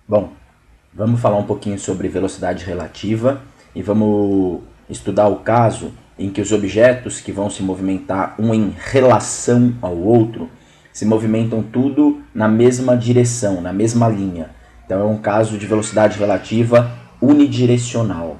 Bom, vamos falar um pouquinho sobre velocidade relativa e vamos estudar o caso em que os objetos que vão se movimentar um em relação ao outro se movimentam tudo na mesma direção, na mesma linha. Então é um caso de velocidade relativa unidirecional.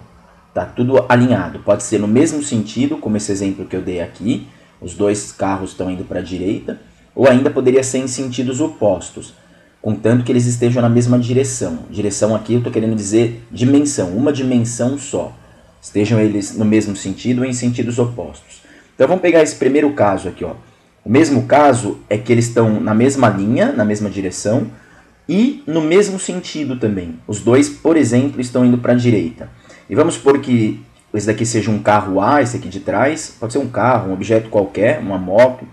Tá tudo alinhado, pode ser no mesmo sentido, como esse exemplo que eu dei aqui, os dois carros estão indo para a direita, ou ainda poderia ser em sentidos opostos, contanto que eles estejam na mesma direção. Direção aqui eu estou querendo dizer dimensão, uma dimensão só. Estejam eles no mesmo sentido ou em sentidos opostos. Então vamos pegar esse primeiro caso aqui. Ó. O mesmo caso é que eles estão na mesma linha, na mesma direção e no mesmo sentido também. Os dois, por exemplo, estão indo para a direita. E vamos supor que esse daqui seja um carro A, esse aqui de trás, pode ser um carro, um objeto qualquer, uma moto,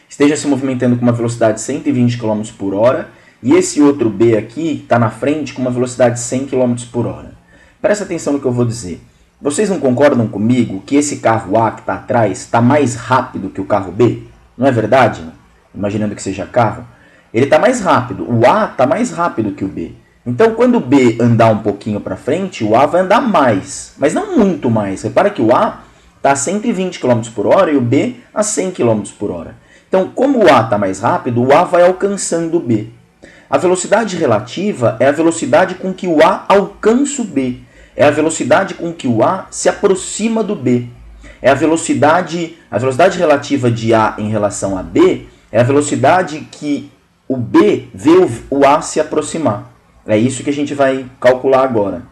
esteja se movimentando com uma velocidade de 120 km por hora, e esse outro B aqui está na frente com uma velocidade de 100 km por hora. Presta atenção no que eu vou dizer. Vocês não concordam comigo que esse carro A que está atrás está mais rápido que o carro B? Não é verdade? Imaginando que seja carro. Ele está mais rápido. O A está mais rápido que o B. Então, quando o B andar um pouquinho para frente, o A vai andar mais. Mas não muito mais. Repara que o A está a 120 km por hora e o B a 100 km por hora. Então, como o A está mais rápido, o A vai alcançando o B. A velocidade relativa é a velocidade com que o A alcança o B. É a velocidade com que o A se aproxima do B. É a velocidade relativa de A em relação a B é a velocidade que o B vê o A se aproximar. É isso que a gente vai calcular agora.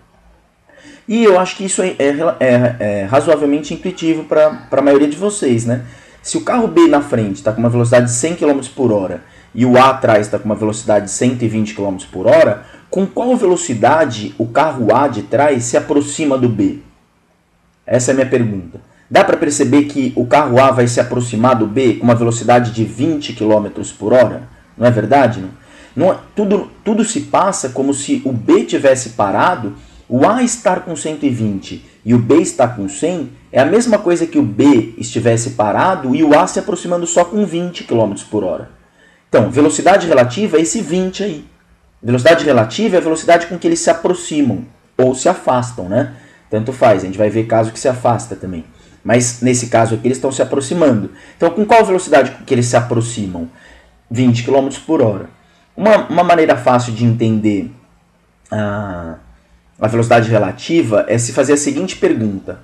E eu acho que isso é razoavelmente intuitivo para a maioria de vocês, né? Se o carro B na frente está com uma velocidade de 100 km por hora e o A atrás está com uma velocidade de 120 km por hora, com qual velocidade o carro A de trás se aproxima do B? Essa é a minha pergunta. Dá para perceber que o carro A vai se aproximar do B com uma velocidade de 20 km por hora? Não é verdade? Não, tudo se passa como se o B tivesse parado, o A estar com 120 e o B estar com 100 é a mesma coisa que o B estivesse parado e o A se aproximando só com 20 km por hora. Então, velocidade relativa é esse 20 aí. Velocidade relativa é a velocidade com que eles se aproximam ou se afastam, né? Tanto faz, a gente vai ver caso que se afasta também. Mas nesse caso aqui eles estão se aproximando. Então, com qual velocidade que eles se aproximam? 20 km por hora. Uma maneira fácil de entender a velocidade relativa é se fazer a seguinte pergunta.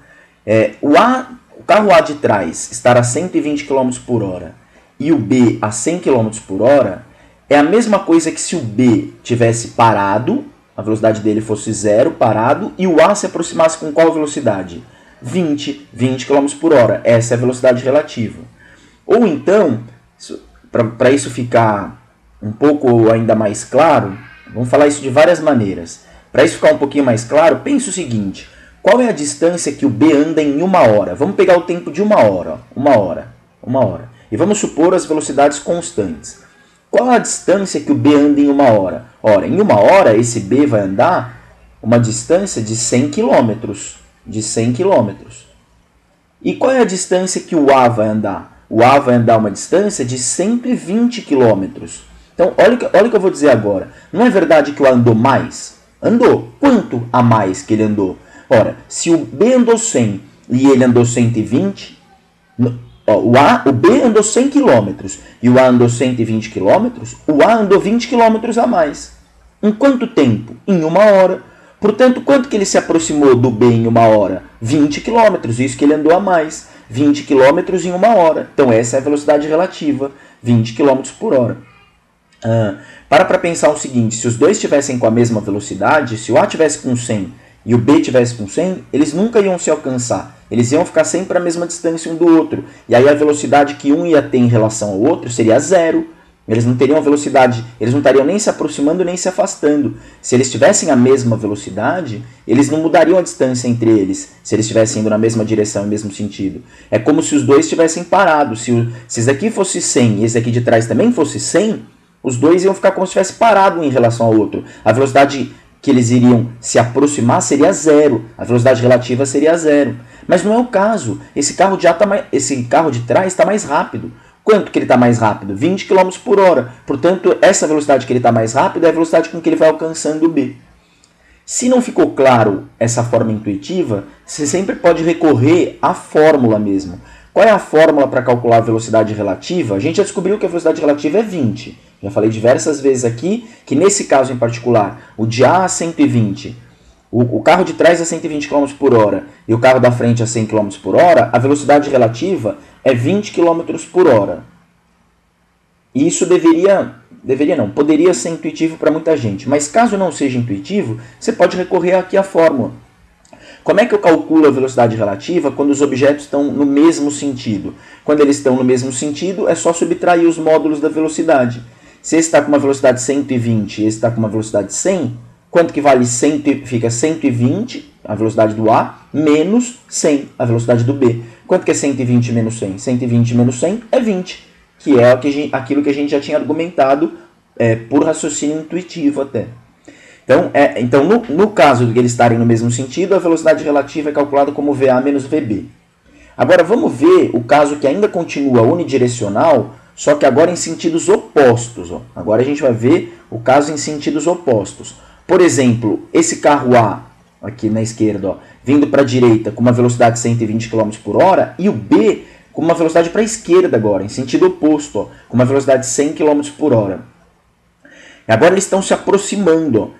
O carro A de trás estar a 120 km por hora e o B a 100 km por hora é a mesma coisa que se o B tivesse parado, a velocidade dele fosse zero, parado, e o A se aproximasse com qual velocidade? 20 km por hora. Essa é a velocidade relativa. Ou então, para isso ficar um pouco ainda mais claro, vamos falar isso de várias maneiras. Para isso ficar um pouquinho mais claro, pense o seguinte. Qual é a distância que o B anda em uma hora? Vamos pegar o tempo de uma hora. Uma hora. E vamos supor as velocidades constantes. Qual a distância que o B anda em uma hora? Ora, em uma hora, esse B vai andar uma distância de 100 km. De 100 km. E qual é a distância que o A vai andar? O A vai andar uma distância de 120 km. Então, olha o que eu vou dizer agora. Não é verdade que o A andou mais? Andou. Quanto a mais que ele andou? Ora, se o B andou 100 e ele andou 120, o B andou 100 km e o A andou 120 km, o A andou 20 km a mais. Em quanto tempo? Em uma hora. Portanto, quanto que ele se aproximou do B em uma hora? 20 km, isso que ele andou a mais. 20 km em uma hora. Então, essa é a velocidade relativa, 20 km por hora. Para pensar o seguinte, se os dois estivessem com a mesma velocidade, se o A tivesse com 100 e o B tivesse com 100, eles nunca iam se alcançar. Eles iam ficar sempre à mesma distância um do outro. E aí a velocidade que um ia ter em relação ao outro seria zero. Eles não teriam velocidade, eles não estariam nem se aproximando nem se afastando. Se eles tivessem a mesma velocidade, eles não mudariam a distância entre eles, se eles estivessem indo na mesma direção, no mesmo sentido. É como se os dois estivessem parados. Se esse daqui fosse 100 e esse daqui de trás também fosse 100, os dois iam ficar como se estivesse parado em relação ao outro. A velocidade que eles iriam se aproximar seria zero. A velocidade relativa seria zero. Mas não é o caso. Esse carro de trás está mais rápido. Quanto que ele está mais rápido? 20 km por hora. Portanto, essa velocidade que ele está mais rápido é a velocidade com que ele vai alcançando o B. Se não ficou claro essa forma intuitiva, você sempre pode recorrer à fórmula mesmo. Qual é a fórmula para calcular a velocidade relativa? A gente já descobriu que a velocidade relativa é 20. Já falei diversas vezes aqui que nesse caso em particular, o de A a 120, o carro de trás a 120 km por hora e o carro da frente a 100 km por hora, a velocidade relativa é 20 km por hora. E isso poderia ser intuitivo para muita gente. Mas caso não seja intuitivo, você pode recorrer aqui à fórmula. Como é que eu calculo a velocidade relativa quando os objetos estão no mesmo sentido? Quando eles estão no mesmo sentido, é só subtrair os módulos da velocidade. Se esse está com uma velocidade 120 e esse está com uma velocidade 100, quanto que vale 100? Fica 120, a velocidade do A, menos 100, a velocidade do B. Quanto que é 120 menos 100? 120 menos 100 é 20, que é aquilo que a gente já tinha argumentado por raciocínio intuitivo até. Então no caso de eles estarem no mesmo sentido, a velocidade relativa é calculada como VA menos VB. Agora vamos ver o caso que ainda continua unidirecional, só que agora em sentidos opostos. Ó. Agora a gente vai ver o caso em sentidos opostos. Por exemplo, esse carro A, aqui na esquerda, ó, vindo para a direita com uma velocidade de 120 km por hora, e o B com uma velocidade para a esquerda agora, em sentido oposto, ó, com uma velocidade de 100 km por hora. Agora eles estão se aproximando.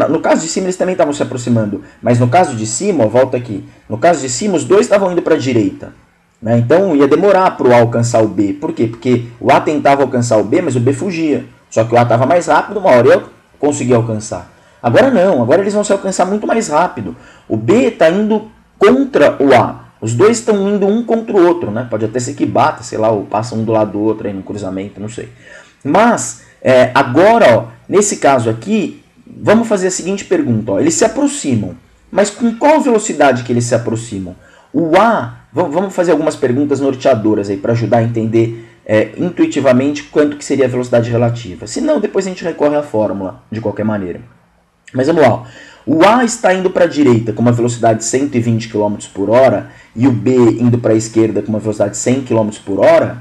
No caso de cima eles também estavam se aproximando, mas no caso de cima, ó, volta aqui, no caso de cima os dois estavam indo para a direita. Né? Então ia demorar para o A alcançar o B. Por quê? Porque o A tentava alcançar o B, mas o B fugia. Só que o A estava mais rápido, uma hora eu consegui alcançar. Agora não, agora eles vão se alcançar muito mais rápido. O B está indo contra o A. Os dois estão indo um contra o outro. Né? Pode até ser que bata, sei lá, ou passa um do lado do outro aí no cruzamento, não sei. Mas agora, ó, nesse caso aqui, vamos fazer a seguinte pergunta. Ó, eles se aproximam, mas com qual velocidade que eles se aproximam? O A, vamos fazer algumas perguntas norteadoras aí para ajudar a entender intuitivamente quanto que seria a velocidade relativa. Se não, depois a gente recorre à fórmula, de qualquer maneira. Mas vamos lá. Ó. O A está indo para a direita com uma velocidade de 120 km por hora e o B indo para a esquerda com uma velocidade de 100 km por hora.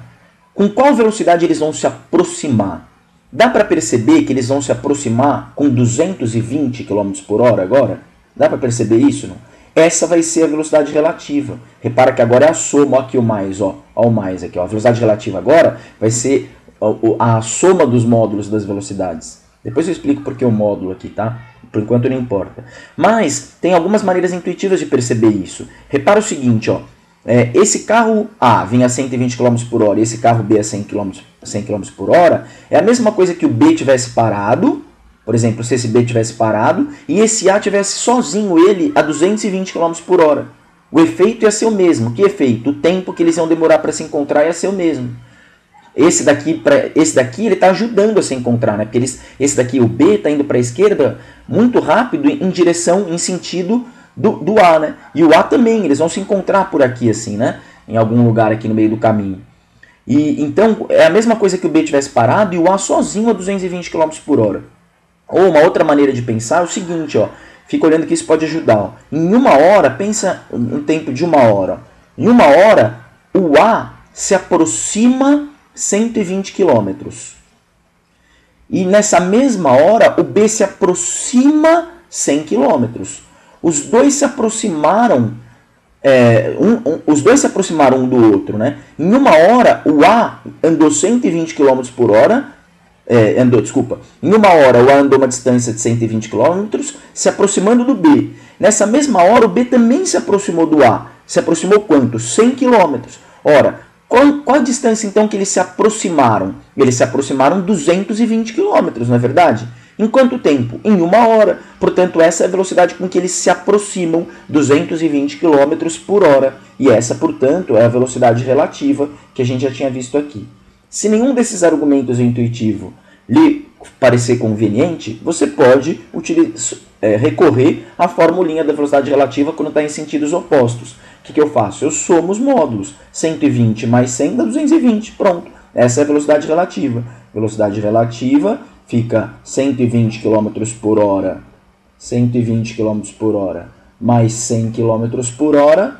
Com qual velocidade eles vão se aproximar? Dá para perceber que eles vão se aproximar com 220 km por hora agora? Dá para perceber isso? Não? Essa vai ser a velocidade relativa. Repara que agora é a soma, ó, aqui o mais, ó o mais aqui. Ó. A velocidade relativa agora vai ser a soma dos módulos das velocidades. Depois eu explico por que o módulo aqui, tá? Por enquanto não importa. Mas tem algumas maneiras intuitivas de perceber isso. Repara o seguinte, ó. Esse carro A vinha a 120 km por hora e esse carro B a 100 km por hora, é a mesma coisa que o B tivesse parado, por exemplo, se esse B tivesse parado e esse A tivesse sozinho ele a 220 km por hora. O efeito ia ser o mesmo. Que efeito? O tempo que eles iam demorar para se encontrar ia ser o mesmo. Esse daqui ele está ajudando a se encontrar, né? Porque esse daqui, o B, está indo para a esquerda muito rápido em sentido do A, né? E o A também, eles vão se encontrar por aqui, assim, né? Em algum lugar aqui no meio do caminho. E então, é a mesma coisa que o B tivesse parado e o A sozinho a 220 km por hora. Ou uma outra maneira de pensar é o seguinte, ó. Fica olhando que isso pode ajudar, ó. Em uma hora, pensa um tempo de uma hora. Em uma hora, o A se aproxima 120 km. E nessa mesma hora, o B se aproxima 100 km. Os dois se aproximaram um do outro, né? Em uma hora, o A andou 120 km por hora. Em uma hora, o A andou uma distância de 120 km, se aproximando do B. Nessa mesma hora, o B também se aproximou do A. Se aproximou quanto? 100 km. Ora, qual a distância então que eles se aproximaram? Eles se aproximaram 220 km, não é verdade? Em quanto tempo? Em uma hora. Portanto, essa é a velocidade com que eles se aproximam, 220 km por hora. E essa, portanto, é a velocidade relativa que a gente já tinha visto aqui. Se nenhum desses argumentos é intuitivo lhe parecer conveniente, você pode recorrer à formulinha da velocidade relativa quando está em sentidos opostos. O que eu faço? Eu somo os módulos. 120 mais 100 dá 220. Pronto. Essa é a velocidade relativa. Velocidade relativa fica 120 km por hora. 120 km por hora mais 100 km por hora.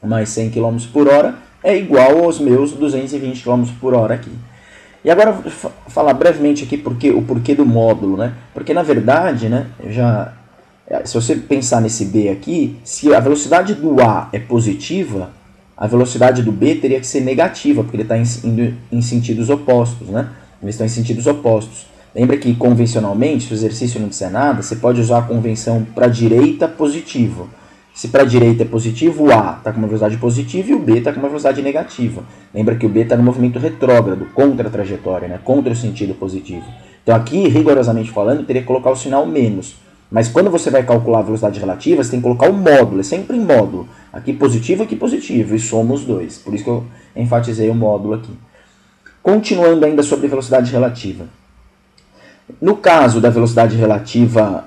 Mais 100 km por hora é igual aos meus 220 km por hora aqui. E agora vou falar brevemente aqui o porquê do módulo, né? Porque na verdade, né, se você pensar nesse B aqui, se a velocidade do A é positiva, a velocidade do B teria que ser negativa, porque ele está indo em sentidos opostos, né? Eles estão em sentidos opostos. Lembra que convencionalmente, se o exercício não disser nada, você pode usar a convenção para a direita positivo. Se para a direita é positivo, o A está com uma velocidade positiva e o B está com uma velocidade negativa. Lembra que o B está no movimento retrógrado, contra a trajetória, né? Contra o sentido positivo. Então aqui, rigorosamente falando, teria que colocar o sinal menos. Mas quando você vai calcular a velocidade relativa, você tem que colocar o módulo, é sempre em módulo. Aqui positivo, e somos dois. Por isso que eu enfatizei o módulo aqui. Continuando ainda sobre velocidade relativa. No caso da velocidade relativa,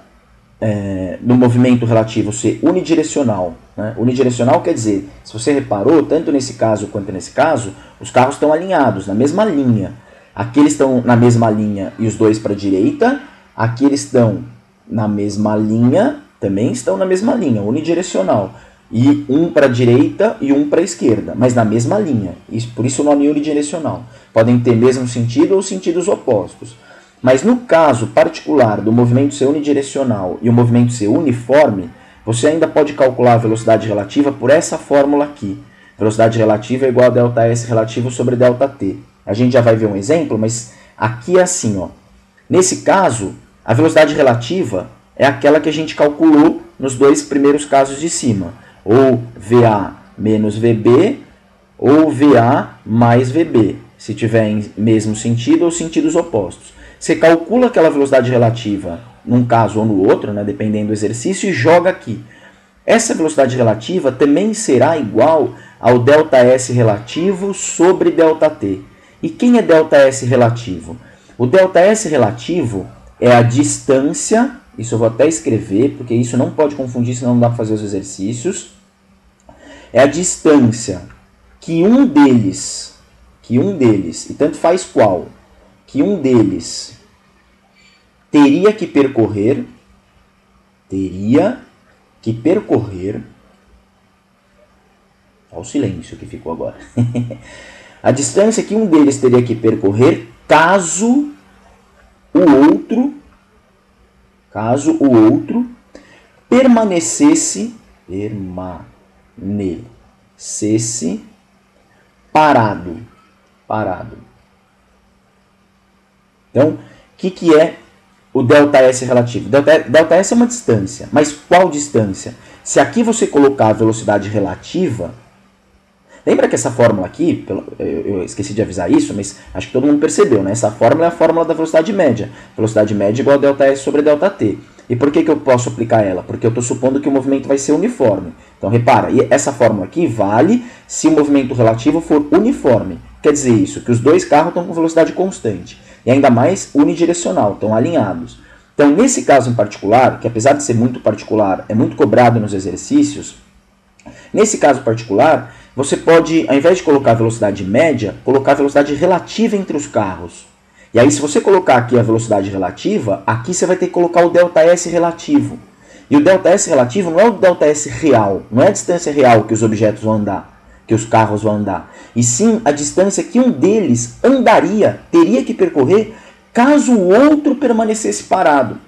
no movimento relativo ser unidirecional, né? Unidirecional quer dizer, se você reparou, tanto nesse caso quanto nesse caso, os carros estão alinhados, na mesma linha. Aqui eles estão na mesma linha e os dois para a direita, aqui eles estão na mesma linha, também estão na mesma linha, unidirecional. E um para a direita e um para a esquerda, mas na mesma linha. Por isso o nome unidirecional. Podem ter mesmo sentido ou sentidos opostos. Mas no caso particular do movimento ser unidirecional e o movimento ser uniforme, você ainda pode calcular a velocidade relativa por essa fórmula aqui. Velocidade relativa é igual a ΔS relativo sobre ΔT. A gente já vai ver um exemplo, mas aqui é assim, ó. Nesse caso, a velocidade relativa é aquela que a gente calculou nos dois primeiros casos de cima. Ou VA menos VB, ou VA mais VB, se tiver em mesmo sentido ou sentidos opostos. Você calcula aquela velocidade relativa num caso ou no outro, né, dependendo do exercício, e joga aqui. Essa velocidade relativa também será igual ao ΔS relativo sobre ΔT. E quem é ΔS relativo? O ΔS relativo é a distância, isso eu vou até escrever, porque isso não pode confundir, senão não dá para fazer os exercícios. É a distância que um deles, e tanto faz qual, que um deles teria que percorrer, olha o silêncio que ficou agora, a distância que um deles teria que percorrer caso o outro permanecesse parado. Então, o que é o ΔS relativo? ΔS é uma distância, mas qual distância? Se aqui você colocar a velocidade relativa, lembra que essa fórmula aqui, eu esqueci de avisar isso, mas acho que todo mundo percebeu, né? Essa fórmula é a fórmula da velocidade média. Velocidade média igual a ΔS sobre ΔT. E por que eu posso aplicar ela? Porque eu estou supondo que o movimento vai ser uniforme. Então, repara, essa fórmula aqui vale se o movimento relativo for uniforme. Quer dizer isso, que os dois carros estão com velocidade constante. E ainda mais unidirecional, estão alinhados. Então, nesse caso em particular, que apesar de ser muito particular, é muito cobrado nos exercícios, nesse caso particular, você pode, ao invés de colocar a velocidade média, colocar a velocidade relativa entre os carros. E aí, se você colocar aqui a velocidade relativa, aqui você vai ter que colocar o ΔS relativo. E o ΔS relativo não é o ΔS real, não é a distância real que os objetos vão andar, que os carros vão andar. E sim a distância que um deles teria que percorrer, caso o outro permanecesse parado.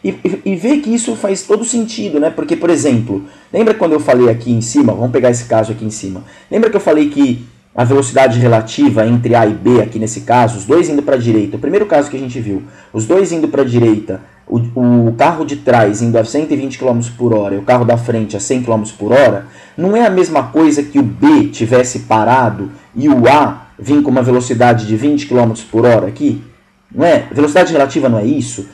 E ver que isso faz todo sentido, né? Porque, por exemplo, lembra quando eu falei aqui em cima, vamos pegar esse caso aqui em cima, lembra que eu falei que a velocidade relativa entre A e B, aqui nesse caso, os dois indo para a direita, o primeiro caso que a gente viu, os dois indo para a direita, o carro de trás indo a 120 km por hora e o carro da frente a 100 km por hora, não é a mesma coisa que o B tivesse parado e o A vir com uma velocidade de 20 km por hora aqui? Não é? Velocidade relativa não é isso?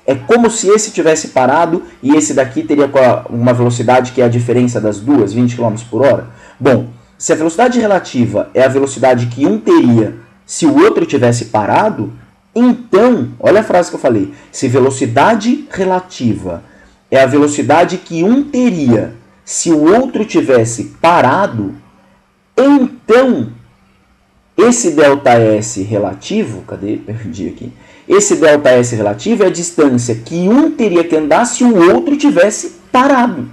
É como se esse tivesse parado e esse daqui teria uma velocidade que é a diferença das duas, 20 km por hora. Bom, se a velocidade relativa é a velocidade que um teria se o outro tivesse parado, então, olha a frase que eu falei, se velocidade relativa é a velocidade que um teria se o outro tivesse parado, então esse ΔS relativo, perdi aqui. Esse ΔS relativo é a distância que um teria que andar se o outro tivesse parado,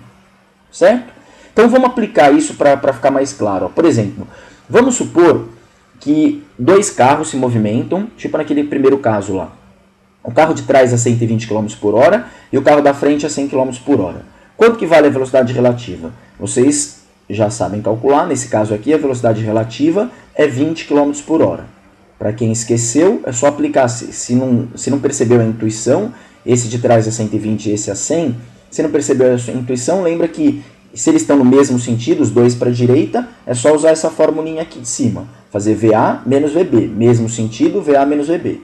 certo? Então vamos aplicar isso para ficar mais claro. Ó. Por exemplo, vamos supor que dois carros se movimentam, tipo naquele primeiro caso lá. O carro de trás a 120 km por hora e o carro da frente a 100 km por hora. Quanto que vale a velocidade relativa? Vocês já sabem calcular, nesse caso aqui a velocidade relativa é 20 km por hora. Para quem esqueceu, é só aplicar, se não percebeu a intuição, esse de trás a 120 e esse a 100, se não percebeu a sua intuição, lembra que se eles estão no mesmo sentido, os dois para a direita, é só usar essa formulinha aqui de cima. Fazer VA menos VB, mesmo sentido, VA menos VB.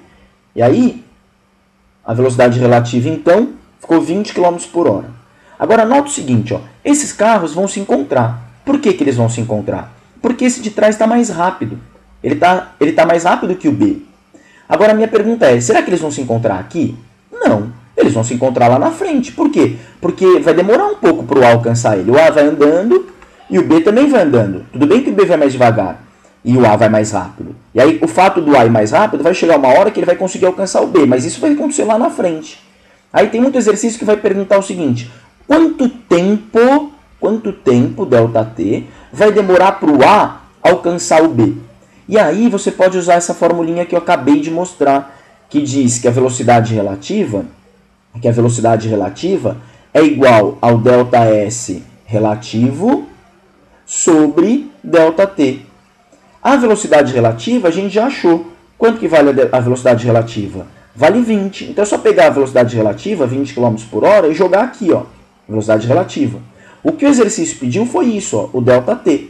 E aí, a velocidade relativa, então, ficou 20 km por hora. Agora, nota o seguinte, ó, esses carros vão se encontrar. Por que eles vão se encontrar? Porque esse de trás está mais rápido. Ele tá mais rápido que o B. Agora, a minha pergunta é, será que eles vão se encontrar aqui? Não. Eles vão se encontrar lá na frente. Por quê? Porque vai demorar um pouco para o A alcançar ele. O A vai andando e o B também vai andando. Tudo bem que o B vai mais devagar e o A vai mais rápido. E aí, o fato do A ir mais rápido vai chegar uma hora que ele vai conseguir alcançar o B. Mas isso vai acontecer lá na frente. Aí tem muito exercício que vai perguntar o seguinte. Quanto tempo, ΔT, vai demorar para o A alcançar o B? E aí você pode usar essa formulinha que eu acabei de mostrar, que diz que a velocidade relativa é igual ao ΔS relativo sobre ΔT. A velocidade relativa a gente já achou. Quanto que vale a velocidade relativa? Vale 20. Então é só pegar a velocidade relativa, 20 km por hora, e jogar aqui, ó, velocidade relativa. O que o exercício pediu foi isso, ó, o ΔT.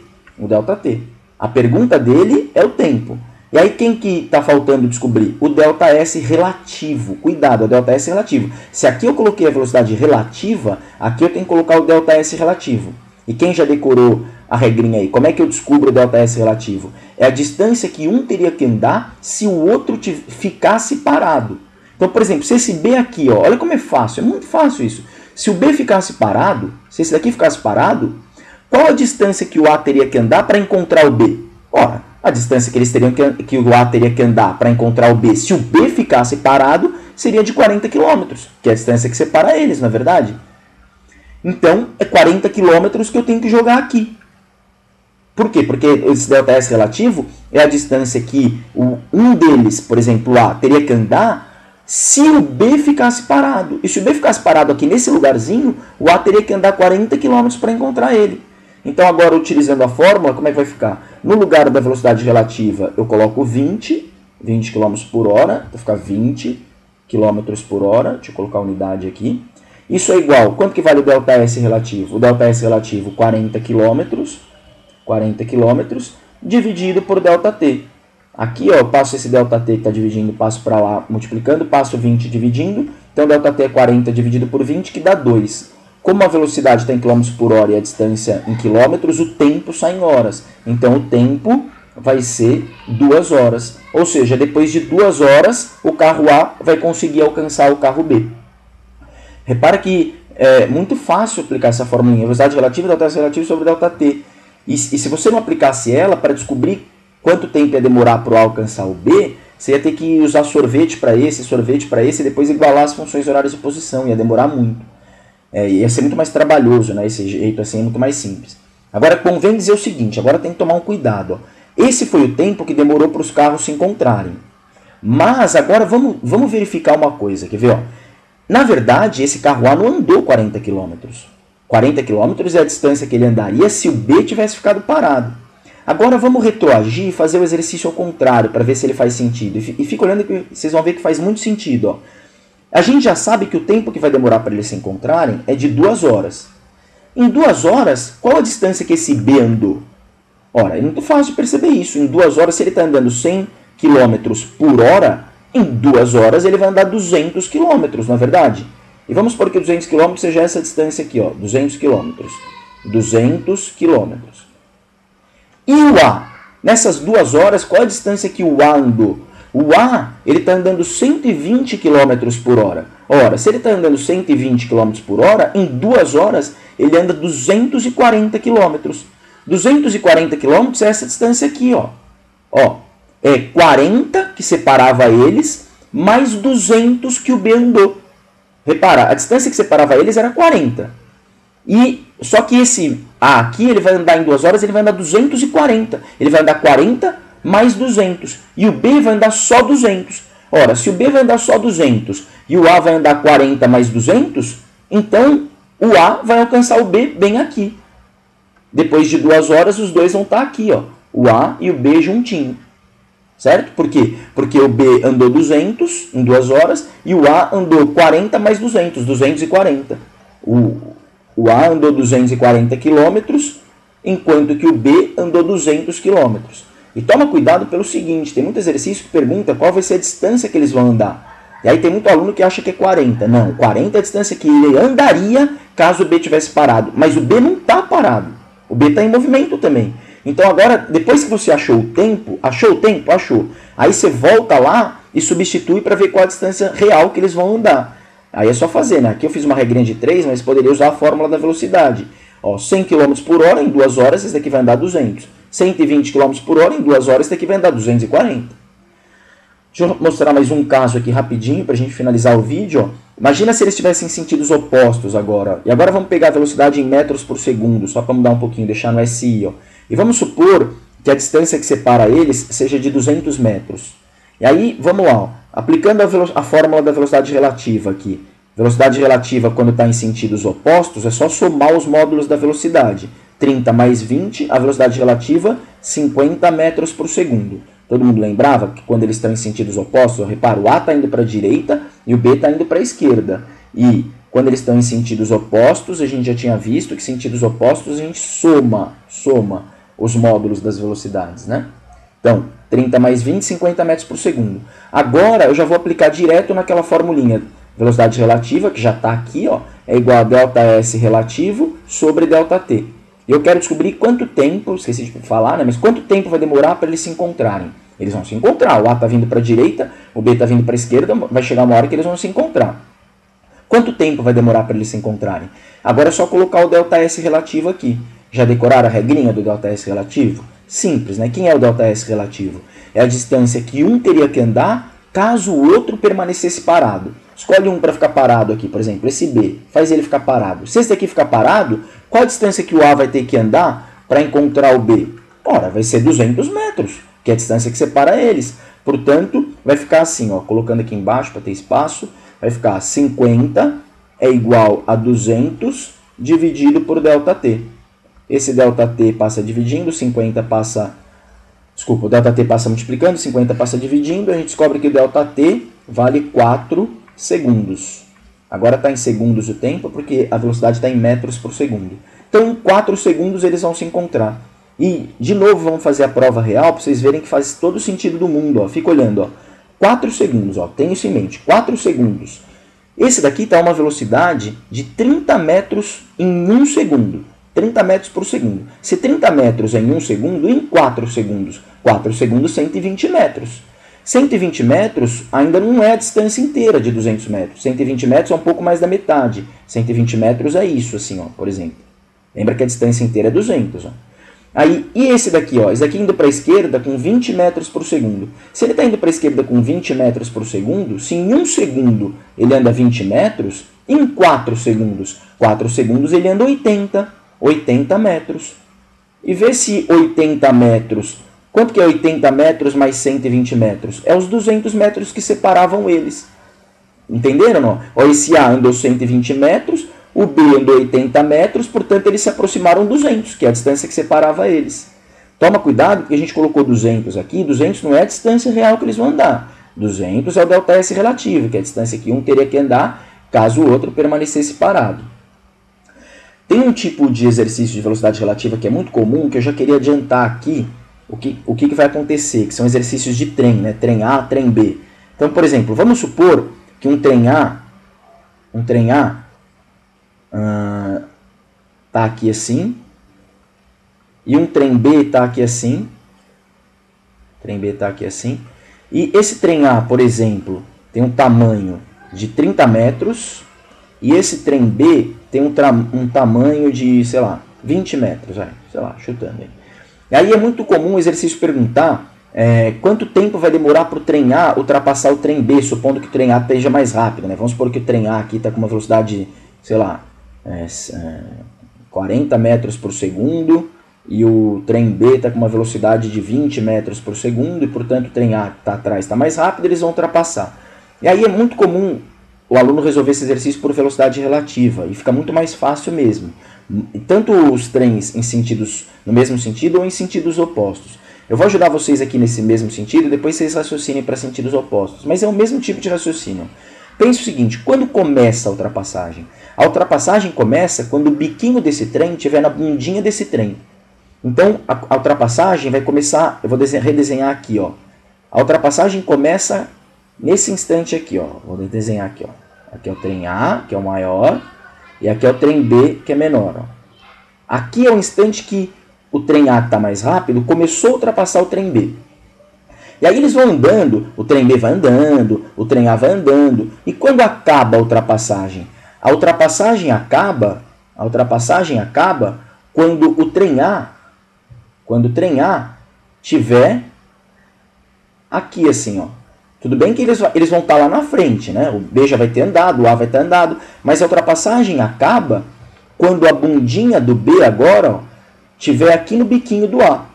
A pergunta dele é o tempo. E aí quem que está faltando descobrir? O ΔS relativo. Cuidado, o ΔS relativo. Se aqui eu coloquei a velocidade relativa, aqui eu tenho que colocar o ΔS relativo. E quem já decorou a regrinha aí? Como é que eu descubro o ΔS relativo? É a distância que um teria que andar se o outro ficasse parado. Então, por exemplo, se esse B aqui, ó, olha como é fácil, é muito fácil isso. Se o B ficasse parado, se esse daqui ficasse parado, qual a distância que o A teria que andar para encontrar o B? Ora, a distância que o A teria que andar para encontrar o B, se o B ficasse parado, seria de 40 km, que é a distância que separa eles, na verdade. Então, é 40 km que eu tenho que jogar aqui. Por quê? Porque esse ΔS relativo é a distância que um deles, por exemplo, o A, teria que andar se o B ficasse parado. E se o B ficasse parado aqui nesse lugarzinho, o A teria que andar 40 km para encontrar ele. Então, agora, utilizando a fórmula, como é que vai ficar? No lugar da velocidade relativa, eu coloco 20 km por hora. Vai ficar 20 km por hora. Deixa eu colocar a unidade aqui. Isso é igual. Quanto que vale o ΔS relativo? O ΔS relativo, 40 km dividido por ΔT. Aqui, ó, eu passo esse ΔT que está dividindo, passo para lá multiplicando, passo 20 dividindo. Então, ΔT é 40 dividido por 20, que dá 2. Como a velocidade está em km por hora e a distância em quilômetros, o tempo sai em horas. Então, o tempo vai ser 2 horas. Ou seja, depois de 2 horas, o carro A vai conseguir alcançar o carro B. Repara que é muito fácil aplicar essa fórmula. Velocidade relativa, ΔS relativo sobre ΔT. E se você não aplicasse ela, para descobrir quanto tempo ia demorar para o A alcançar o B, você ia ter que usar sorvete para esse, e depois igualar as funções horárias de posição. Ia demorar muito. Ia ser muito mais trabalhoso, né? Esse jeito assim é muito mais simples. Agora, convém dizer o seguinte, agora tem que tomar um cuidado. Ó. Esse foi o tempo que demorou para os carros se encontrarem. Mas agora vamos verificar uma coisa, quer ver? Ó? Na verdade, esse carro A não andou 40 km. 40 km é a distância que ele andaria se o B tivesse ficado parado. Agora vamos retroagir e fazer o exercício ao contrário, para ver se ele faz sentido. E fica olhando que vocês vão ver que faz muito sentido. Ó. A gente já sabe que o tempo que vai demorar para eles se encontrarem é de 2 horas. Em 2 horas, qual a distância que esse B andou? Ora, é muito fácil de perceber isso. Em 2 horas, se ele está andando 100 km por hora, em 2 horas ele vai andar 200 km, não é verdade? E vamos supor que 200 km seja essa distância aqui, ó, 200 km. 200 km. E o A? Nessas 2 horas, qual a distância que o A andou? O A, ele está andando 120 km por hora. Ora, se ele está andando 120 km por hora, em 2 horas ele anda 240 km. 240 km é essa distância aqui, ó. Ó, é 40 que separava eles, mais 200 que o B andou. Repara, a distância que separava eles era 40. Só que A aqui ele vai andar em 2 horas, ele vai andar 240. Ele vai andar 40 mais 200. E o B vai andar só 200. Ora, se o B vai andar só 200 e o A vai andar 40 mais 200, então o A vai alcançar o B bem aqui. Depois de 2 horas, os dois vão estar aqui, ó, o A e o B juntinho. Certo? Por quê? Porque o B andou 200 em 2 horas e o A andou 40 mais 200, 240. O A andou 240 quilômetros, enquanto que o B andou 200 quilômetros. E toma cuidado pelo seguinte, tem muito exercício que pergunta qual vai ser a distância que eles vão andar. E aí tem muito aluno que acha que é 40. Não, 40 é a distância que ele andaria caso o B tivesse parado. Mas o B não está parado. O B está em movimento também. Então agora, depois que você achou o tempo? Achou. Aí você volta lá e substitui para ver qual a distância real que eles vão andar. Aí é só fazer, né? Aqui eu fiz uma regrinha de 3, mas poderia usar a fórmula da velocidade. Ó, 100 km por hora em 2 horas, esse daqui vai andar 200. 120 km por hora em 2 horas, esse daqui vai andar 240. Deixa eu mostrar mais um caso aqui rapidinho para a gente finalizar o vídeo. Ó. Imagina se eles tivessem sentidos opostos agora. E agora vamos pegar a velocidade em metros por segundo, só para mudar um pouquinho, deixar no SI. Ó. E vamos supor que a distância que separa eles seja de 200 metros. E aí, vamos lá. Ó. Aplicando a fórmula da velocidade relativa aqui. Velocidade relativa, quando está em sentidos opostos, é só somar os módulos da velocidade. 30 mais 20, a velocidade relativa, 50 metros por segundo. Todo mundo lembrava que quando eles estão em sentidos opostos, repara, o A está indo para a direita e o B está indo para a esquerda. E quando eles estão em sentidos opostos, a gente já tinha visto que sentidos opostos a gente soma os módulos das velocidades, né? Então, 30 mais 20, 50 metros por segundo. Agora, eu já vou aplicar direto naquela formulinha. Velocidade relativa, que já está aqui, ó, é igual a ΔS relativo sobre ΔT. E eu quero descobrir quanto tempo, esqueci de falar, né, mas quanto tempo vai demorar para eles se encontrarem. Eles vão se encontrar, o A está vindo para a direita, o B está vindo para a esquerda, vai chegar uma hora que eles vão se encontrar. Quanto tempo vai demorar para eles se encontrarem? Agora é só colocar o ΔS relativo aqui. Já decoraram a regrinha do ΔS relativo? Simples, né? Quem é o ΔS relativo? É a distância que um teria que andar caso o outro permanecesse parado. Escolhe um para ficar parado aqui, por exemplo, esse B. Faz ele ficar parado. Se esse daqui ficar parado, qual a distância que o A vai ter que andar para encontrar o B? Ora, vai ser 200 metros, que é a distância que separa eles. Portanto, vai ficar assim, ó, colocando aqui embaixo para ter espaço, vai ficar 50 é igual a 200 dividido por ΔT. Esse ΔT passa dividindo, 50 passa... Desculpa, o ΔT passa multiplicando, 50 passa dividindo, a gente descobre que o ΔT vale 4 segundos. Agora está em segundos o tempo, porque a velocidade está em metros por segundo. Então, em 4 segundos eles vão se encontrar. E, de novo, vamos fazer a prova real, para vocês verem que faz todo o sentido do mundo. Ó. Fica olhando, ó. 4 segundos, ó. Tenha isso em mente, 4 segundos. Esse daqui está a uma velocidade de 30 metros em 1 segundo. 30 metros por segundo. Se 30 metros é em 1 segundo, em 4 segundos. 4 segundos, 120 metros. 120 metros ainda não é a distância inteira de 200 metros. 120 metros é um pouco mais da metade. 120 metros é isso, assim, ó, por exemplo. Lembra que a distância inteira é 200. Ó. Aí, e esse daqui, ó, esse daqui indo para a esquerda com 20 metros por segundo. Se ele está indo para a esquerda com 20 metros por segundo, se em 1 segundo ele anda 20 metros, em 4 segundos ele anda 80 metros. E vê se 80 metros... Quanto que é 80 metros mais 120 metros? É os 200 metros que separavam eles. Entenderam? Não? Ó, esse A andou 120 metros, o B andou 80 metros, portanto eles se aproximaram 200, que é a distância que separava eles. Toma cuidado, porque a gente colocou 200 aqui, 200 não é a distância real que eles vão andar. 200 é o ΔS relativo, que é a distância que um teria que andar caso o outro permanecesse parado. Tem um tipo de exercício de velocidade relativa que é muito comum, que eu já queria adiantar aqui o que vai acontecer, que são exercícios de trem, né? Trem A, trem B. Então, por exemplo, vamos supor que um trem A está aqui assim, e um trem B está aqui assim, e esse trem A, por exemplo, tem um tamanho de 30 metros, e esse trem B tem um tamanho de, sei lá, 20 metros, sei lá, chutando aí. Aí é muito comum o exercício perguntar quanto tempo vai demorar para o trem A ultrapassar o trem B, supondo que o trem A esteja mais rápido, né? Vamos supor que o trem A aqui está com uma velocidade, sei lá, 40 metros por segundo e o trem B está com uma velocidade de 20 metros por segundo e, portanto, o trem A que está atrás está mais rápido, eles vão ultrapassar. E aí é muito comum o aluno resolver esse exercício por velocidade relativa e fica muito mais fácil mesmo. Tanto os trens em sentidos, no mesmo sentido ou em sentidos opostos. Eu vou ajudar vocês aqui nesse mesmo sentido, depois vocês raciocinem para sentidos opostos. Mas é o mesmo tipo de raciocínio. Pense o seguinte, quando começa a ultrapassagem? A ultrapassagem começa quando o biquinho desse trem estiver na bundinha desse trem. Então, a ultrapassagem vai começar, eu vou redesenhar aqui, ó. A ultrapassagem começa nesse instante aqui, ó. Vou desenhar aqui, ó. Aqui é o trem A, que é o maior, e aqui é o trem B, que é menor, ó. Aqui é o instante que o trem A, que está mais rápido, começou a ultrapassar o trem B. E aí eles vão andando, o trem B vai andando, o trem A vai andando. E quando acaba a ultrapassagem? A ultrapassagem acaba quando o trem A tiver aqui assim, ó. Tudo bem que eles vão estar lá na frente, né? O B já vai ter andado, o A vai ter andado, mas a ultrapassagem acaba quando a bundinha do B agora, ó, tiver aqui no biquinho do A.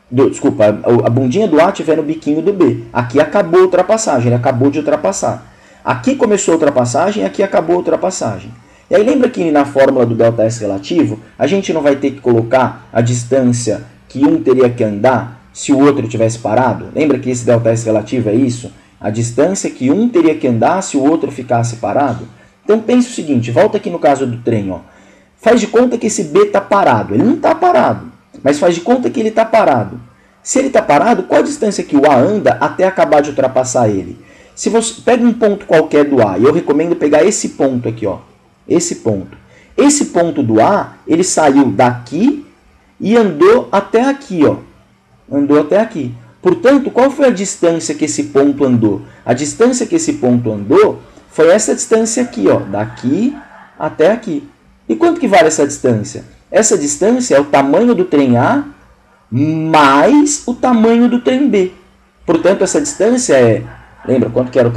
Desculpa, a bundinha do A estiver no biquinho do B. Aqui acabou a ultrapassagem, ele acabou de ultrapassar. Aqui começou a ultrapassagem, aqui acabou a ultrapassagem. E aí lembra que na fórmula do ΔS relativo, a gente não vai ter que colocar a distância que um teria que andar se o outro tivesse parado? Lembra que esse ΔS relativo é isso? A distância que um teria que andar se o outro ficasse parado? Então pense o seguinte, volta aqui no caso do trem, ó. Faz de conta que esse B está parado. Ele não está parado, mas faz de conta que ele está parado. Se ele está parado, qual a distância que o A anda até acabar de ultrapassar ele? Se você pega um ponto qualquer do A, e eu recomendo pegar esse ponto aqui, ó. Esse ponto. Esse ponto do A, ele saiu daqui e andou até aqui, ó. Andou até aqui. Portanto, qual foi a distância que esse ponto andou? A distância que esse ponto andou foi essa distância aqui, ó. Daqui até aqui. E quanto que vale essa distância? Essa distância é o tamanho do trem A mais o tamanho do trem B. Portanto, essa distância é... Lembra quanto que era o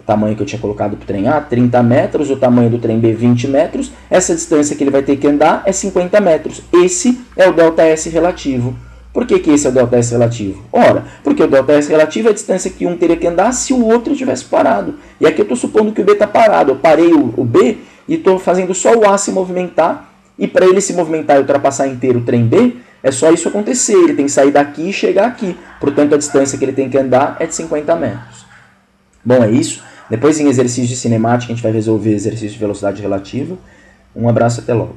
tamanho que eu tinha colocado para o trem A? 30 metros, o tamanho do trem B 20 metros. Essa distância que ele vai ter que andar é 50 metros. Esse é o ΔS relativo. Por que esse é o ΔS relativo? Ora, porque o ΔS relativo é a distância que um teria que andar se o outro tivesse parado. E aqui eu estou supondo que o B está parado. Eu parei o B e estou fazendo só o A se movimentar. E para ele se movimentar e ultrapassar inteiro o trem B, é só isso acontecer. Ele tem que sair daqui e chegar aqui. Portanto, a distância que ele tem que andar é de 50 metros. Bom, é isso. Depois, em exercício de cinemática, a gente vai resolver exercício de velocidade relativa. Um abraço, até logo.